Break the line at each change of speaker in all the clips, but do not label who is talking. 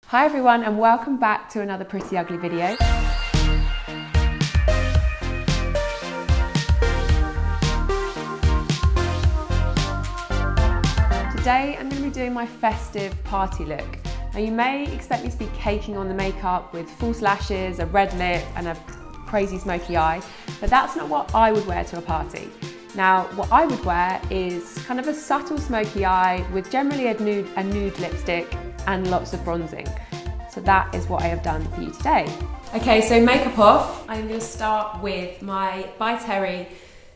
Hi everyone and welcome back to another Pretty Ugly video. Today I'm going to be doing my festive party look. Now you may expect me to be caking on the makeup with false lashes, a red lip and a crazy smoky eye, but that's not what I would wear to a party. Now what I would wear is kind of a subtle smoky eye with generally a nude lipstick and lots of bronzing. So that is what I have done for you today. Okay, so makeup off. I'm going to start with my By Terry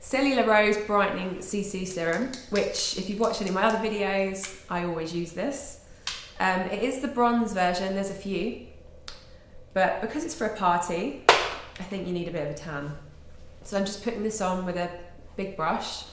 Cellular Rose Brightening CC Serum, which if you've watched any of my other videos, I always use this. It is the bronze version, there's a few, but because it's for a party, I think you need a bit of a tan. So I'm just putting this on with a big brush.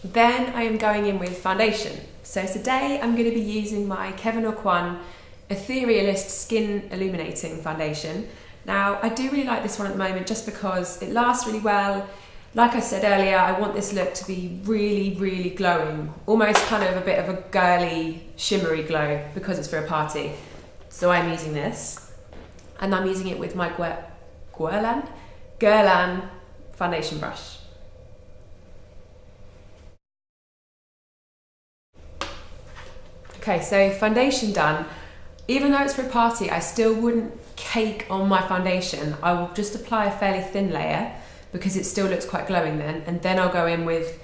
Then I am going in with foundation. So today I'm going to be using my Kevyn Aucoin Etherealist Skin Illuminating Foundation. Now I do really like this one at the moment just because it lasts really well. Like I said earlier, I want this look to be really glowing, almost kind of a bit of a girly, shimmery glow because it's for a party. So I'm using this, and I'm using it with my Guerlain foundation brush. Okay, so foundation done. Even though it's for a party, I still wouldn't cake on my foundation. I will just apply a fairly thin layer because it still looks quite glowing then, and then I'll go in with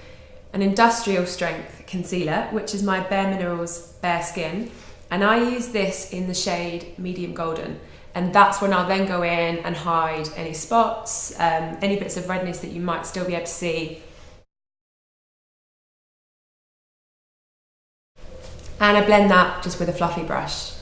an industrial strength concealer, which is my Bare Minerals Bare Skin, and I use this in the shade Medium Golden, and that's when I'll then go in and hide any spots, any bits of redness that you might still be able to see. And I blend that just with a fluffy brush.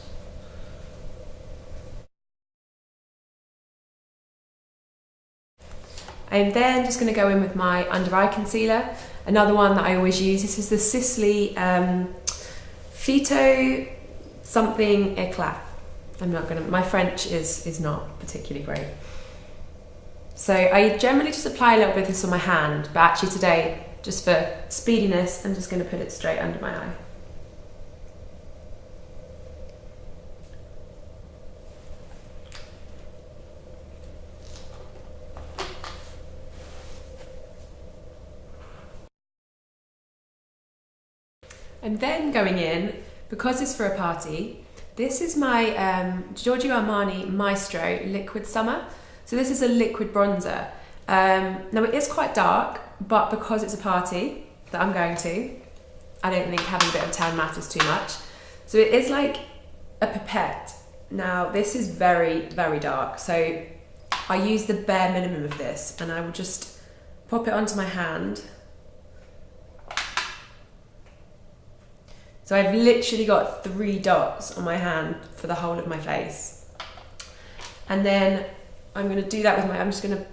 I'm then just going to go in with my under eye concealer, another one that I always use. This is the Sisley Phyto something Eclat. My French is not particularly great. So I generally just apply a little bit of this on my hand, but actually today, just for speediness, I'm just going to put it straight under my eye. And then going in, because it's for a party, this is my Giorgio Armani Maestro Liquid Summer. So this is a liquid bronzer. Now it is quite dark, but because it's a party that I'm going to, I don't think having a bit of tan matters too much. So it is like a pipette. Now this is very dark, so I use the bare minimum of this, and I will just pop it onto my hand. So I've literally got 3 dots on my hand for the whole of my face. And then I'm going to do that with I'm just going to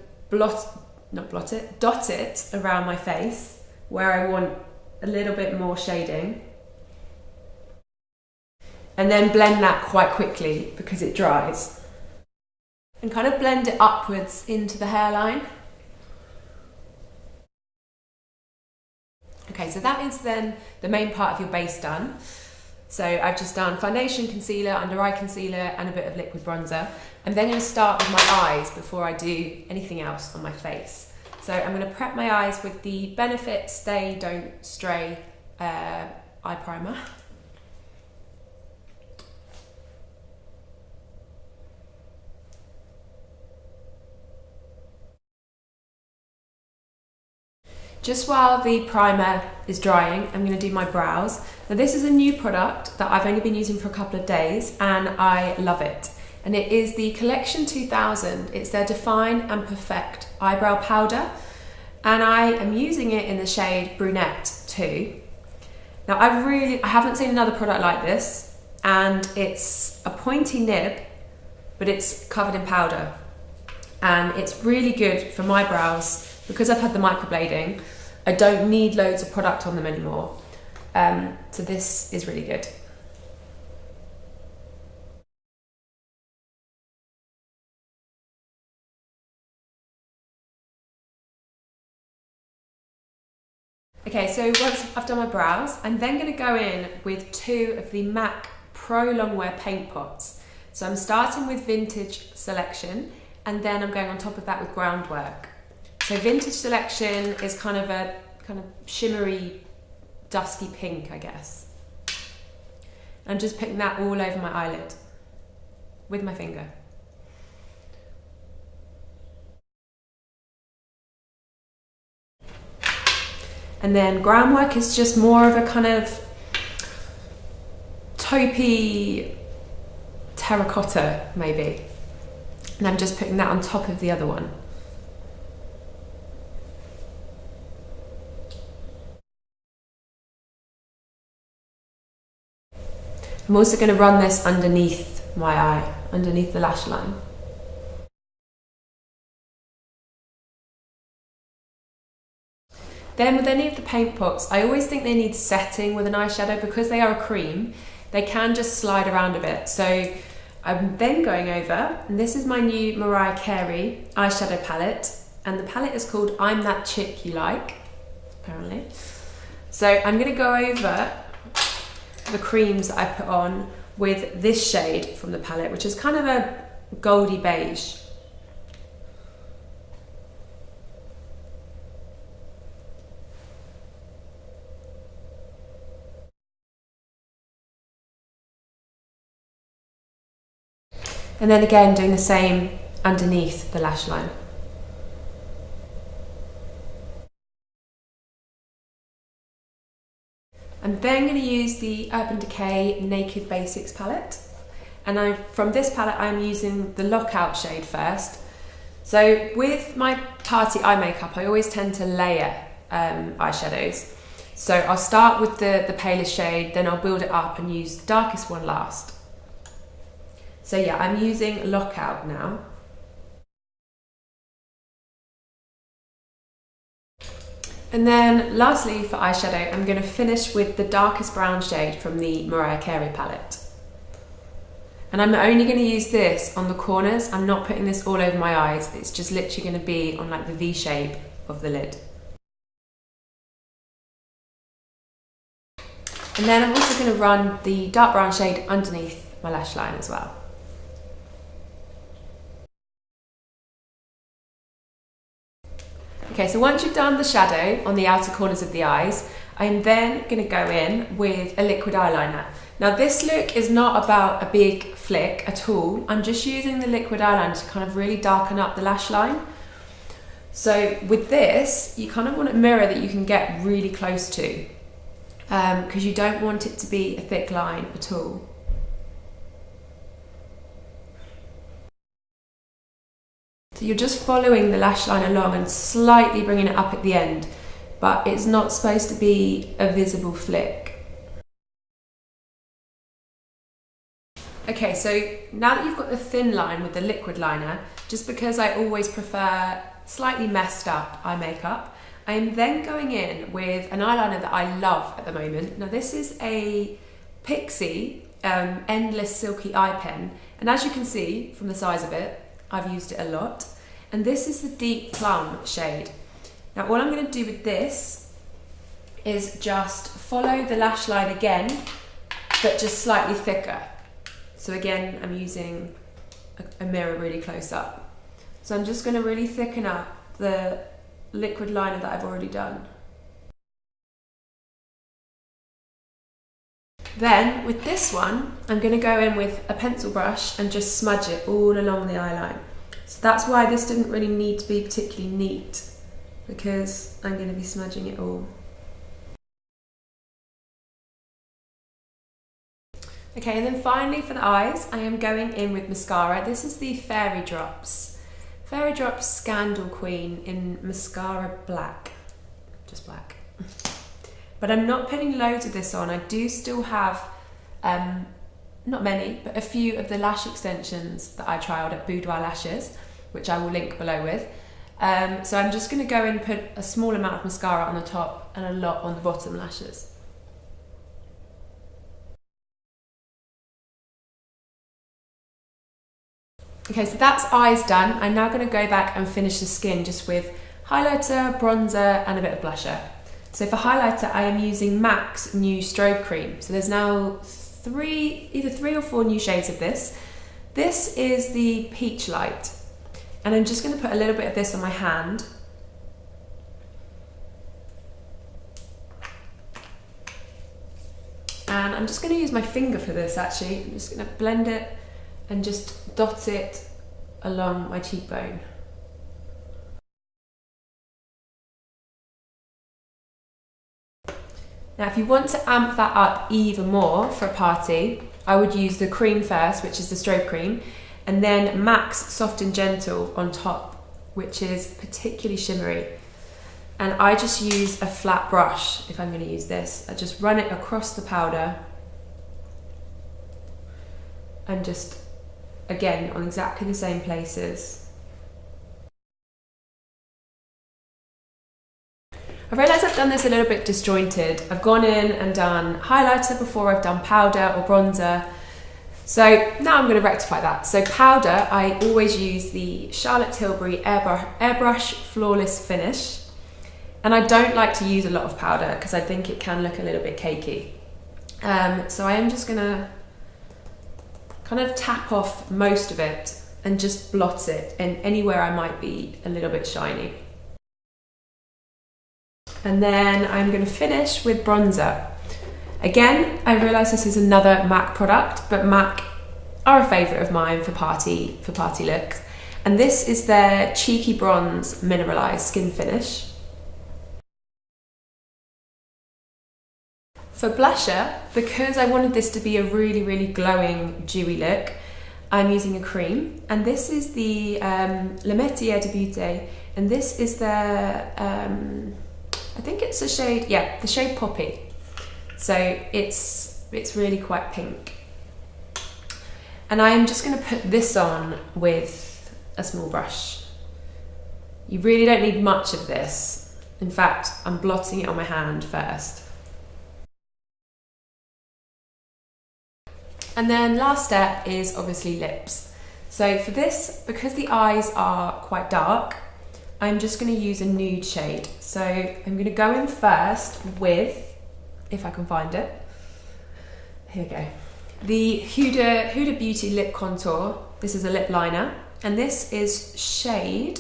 dot it around my face where I want a little bit more shading. And then blend that quite quickly because it dries. And kind of blend it upwards into the hairline. Okay, so that is then the main part of your base done. So I've just done foundation, concealer, under eye concealer, and a bit of liquid bronzer. I'm then going to start with my eyes before I do anything else on my face. So I'm going to prep my eyes with the Benefit Stay Don't Stray eye primer. Just while the primer is drying, I'm going to do my brows. Now this is a new product that I've only been using for a couple of days and I love it. And it is the Collection 2000. It's their Define and Perfect Eyebrow Powder. And I am using it in the shade Brunette 2. Now I haven't seen another product like this, and it's a pointy nib, but it's covered in powder. And it's really good for my brows. Because I've had the microblading, I don't need loads of product on them anymore. So this is really good. Okay, so once I've done my brows, I'm then going to go in with 2 of the MAC Pro Longwear paint pots. So I'm starting with Vintage Selection, and then I'm going on top of that with Groundwork. So Vintage Selection is kind of a shimmery, dusky pink, I guess. I'm just putting that all over my eyelid with my finger. And then Groundwork is just more of a kind of taupey terracotta, maybe. And I'm just putting that on top of the other one. I'm also going to run this underneath my eye, underneath the lash line. Then with any of the paint pots, I always think they need setting with an eyeshadow because they are a cream. They can just slide around a bit. So I'm then going over, and this is my new Mariah Carey eyeshadow palette, and the palette is called I'm That Chick You Like, apparently. So I'm going to go over the creams that I've put on with this shade from the palette, which is kind of a goldy beige. And then again doing the same underneath the lash line. I'm then going to use the Urban Decay Naked Basics palette. And from this palette I'm using the Lockout shade first. So with my party eye makeup I always tend to layer eyeshadows. So I'll start with the palest shade, then I'll build it up and use the darkest one last. So yeah, I'm using Lockout now. And then lastly for eyeshadow, I'm going to finish with the darkest brown shade from the Mariah Carey palette. And I'm only going to use this on the corners. I'm not putting this all over my eyes. It's just literally going to be on like the V shape of the lid. And then I'm also going to run the dark brown shade underneath my lash line as well. Okay, so once you've done the shadow on the outer corners of the eyes, I'm then going to go in with a liquid eyeliner. Now this look is not about a big flick at all. I'm just using the liquid eyeliner to kind of really darken up the lash line. So with this, you kind of want a mirror that you can get really close to because you don't want it to be a thick line at all. So you're just following the lash line along and slightly bringing it up at the end, but it's not supposed to be a visible flick. Okay, so now that you've got the thin line with the liquid liner, just because I always prefer slightly messed up eye makeup, I am then going in with an eyeliner that I love at the moment. Now this is a Pixie Endless Silky Eye Pen, and as you can see from the size of it, I've used it a lot. And this is the Deep Plum shade. Now all I'm going to do with this is just follow the lash line again, but just slightly thicker. So again, I'm using a mirror really close up. So I'm just going to really thicken up the liquid liner that I've already done. Then with this one, I'm going to go in with a pencil brush and just smudge it all along the eyeline. So that's why this didn't really need to be particularly neat, because I'm going to be smudging it all. Okay, and then finally for the eyes, I am going in with mascara. This is the Fairy Drops Scandal Queen in Mascara Black, just black. But I'm not putting loads of this on. I do still have, not many, but a few of the lash extensions that I trialed at Boudoir Lashes, which I will link below with. So I'm just going to go and put a small amount of mascara on the top and a lot on the bottom lashes. Okay, so that's eyes done. I'm now going to go back and finish the skin just with highlighter, bronzer and a bit of blusher. So for highlighter, I am using MAC's new strobe cream. So there's now either three or four new shades of this. This is the Peach Light. And I'm just going to put a little bit of this on my hand. And I'm just going to use my finger for this actually. I'm just going to blend it and just dot it along my cheekbone. Now if you want to amp that up even more for a party, I would use the cream first, which is the strobe cream, and then MAC's Soft and Gentle on top, which is particularly shimmery. And I just use a flat brush if I'm going to use this. I just run it across the powder and just, again, on exactly the same places. I realise I've done this a little bit disjointed. I've gone in and done highlighter before I've done powder or bronzer. So now I'm going to rectify that. So powder, I always use the Charlotte Tilbury Airbrush Flawless Finish. And I don't like to use a lot of powder because I think it can look a little bit cakey. So I am just going to kind of tap off most of it and just blot it in anywhere I might be a little bit shiny. And then I'm going to finish with bronzer. Again, I realise this is another MAC product, but MAC are a favourite of mine for party looks. And this is their Cheeky Bronze Mineralised Skin Finish. For blusher, because I wanted this to be a really, really glowing, dewy look, I'm using a cream. And this is the Le Métier de Beauté. And this is their, I think it's a shade, yeah, the shade Poppy. So it's really quite pink. And I am just going to put this on with a small brush. You really don't need much of this. In fact, I'm blotting it on my hand first. And then last step is obviously lips. So for this, because the eyes are quite dark, I'm just going to use a nude shade. So I'm going to go in first with, if I can find it, here we go, the Huda Beauty Lip Contour. This is a lip liner, and this is shade,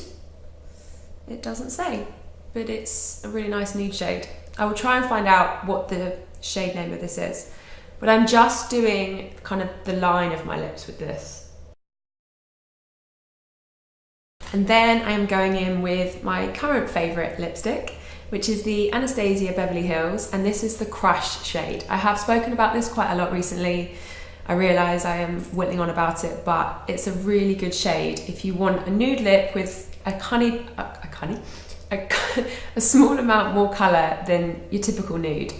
it doesn't say, but it's a really nice nude shade. I will try and find out what the shade name of this is, but I'm just doing kind of the line of my lips with this. And then I'm going in with my current favourite lipstick, which is the Anastasia Beverly Hills, and this is the Crush shade. I have spoken about this quite a lot recently. I realise I am whittling on about it, but it's a really good shade if you want a nude lip with a small amount more colour than your typical nude.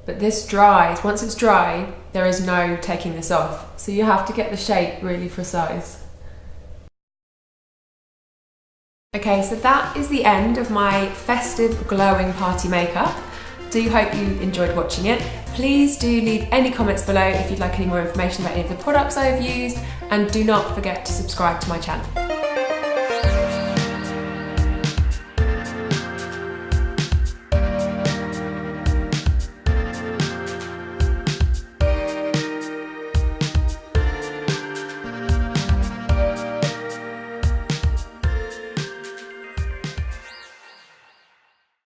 But this dries, once it's dry, there is no taking this off. So you have to get the shape really precise. Okay, so that is the end of my festive glowing party makeup. Do hope you enjoyed watching it. Please do leave any comments below if you'd like any more information about any of the products I've used, and do not forget to subscribe to my channel.